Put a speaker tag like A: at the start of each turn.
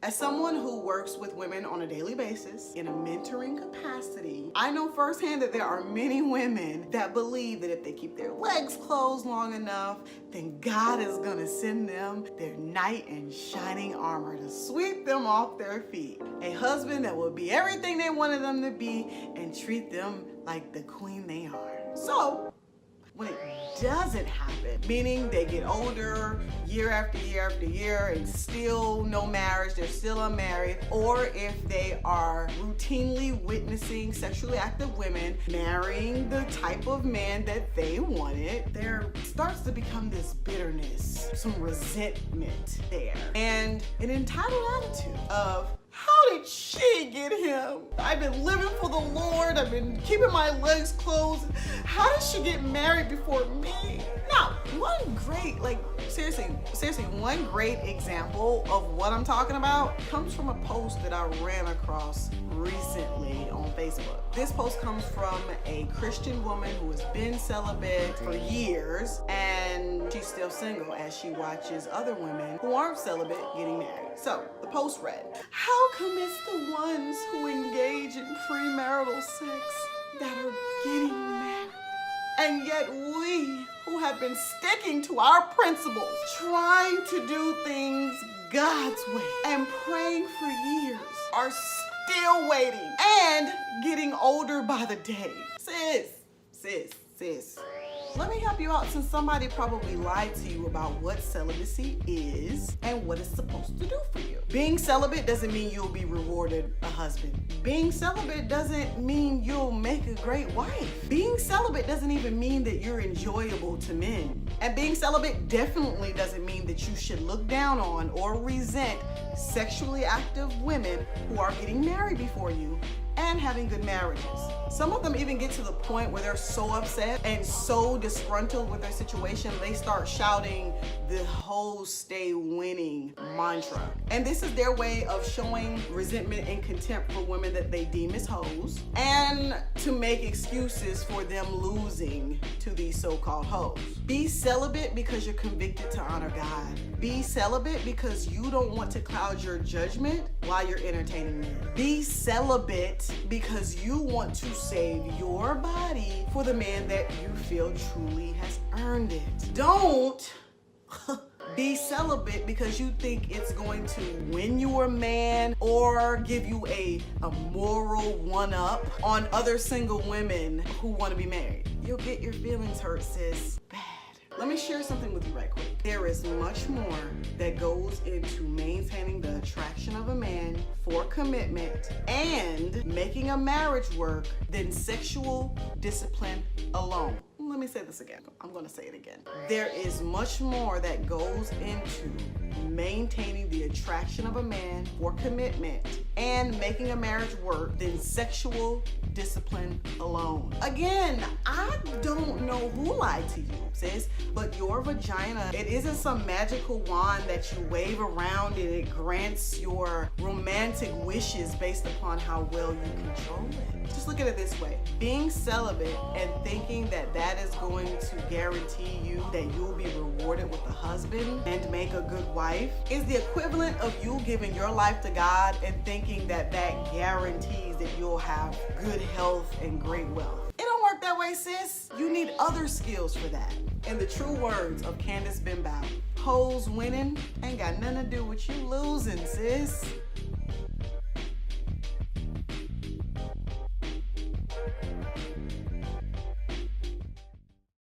A: As someone who works with women on a daily basis in a mentoring capacity, I know firsthand that there are many women that believe that if they keep their legs closed long enough, then God is gonna send them their knight in shining armor to sweep them off their feet. A husband that will be everything they wanted them to be and treat them like the queen they are. So, when it doesn't happen, meaning they get older year after year after year and still no marriage, they're still unmarried, or if they are routinely witnessing sexually active women marrying the type of man that they wanted, there starts to become this bitterness, some resentment there, and an entitled attitude of, how did she get him? I've been living for the Lord. I've been keeping my legs closed. How did she get married before me? Now, one great, seriously, one great example of what I'm talking about comes from a post that I ran across recently on Facebook. This post comes from a Christian woman who has been celibate for years, and she's still single as she watches other women who aren't celibate getting married. So the post read, how come it's the ones who engage in premarital sex that are getting married? And yet we, who have been sticking to our principles, trying to do things God's way and praying for years, are still waiting and getting older by the day. Sis. Let me help you out, since somebody probably lied to you about what celibacy is and what it's supposed to do for you. Being celibate doesn't mean you'll be rewarded a husband. Being celibate doesn't mean you'll make a great wife. Being celibate doesn't even mean that you're enjoyable to men. And being celibate definitely doesn't mean that you should look down on or resent sexually active women who are getting married before you and having good marriages. Some of them even get to the point where they're so upset and so disgruntled with their situation, they start shouting the whole stay winning mantra. And this is their way of showing resentment and contempt for women that they deem as hoes, and to make excuses for them losing to these so-called hoes. Be celibate because you're convicted to honor God. Be celibate because you don't want to cloud your judgment while you're entertaining men. Be celibate because you want to save your body for the man that you feel truly has earned it. Don't be celibate because you think it's going to win you a man or give you a moral one-up on other single women who want to be married. You'll get your feelings hurt, sis. Bad. Let me share something with you right quick. There is much more that goes into maintaining the attraction of a man for commitment and making a marriage work than sexual discipline alone. Let me say this again. I'm going to say it again. There is much more that goes into maintaining the attraction of a man for commitment and making a marriage work than sexual discipline alone. Again, I don't know who lied to you, sis, but your vagina, it isn't some magical wand that you wave around and it grants your romantic wishes based upon how well you control it. Just look at it this way. Being celibate and thinking that that is going to guarantee you that you'll be rewarded with a husband and make a good wife is the equivalent of you giving your life to God and thinking that that guarantees that you'll have good health and great wealth. It don't work that way, sis. You need other skills for that. In the true words of Candace Bimbow, hoes winning ain't got nothing to do with you losing, sis.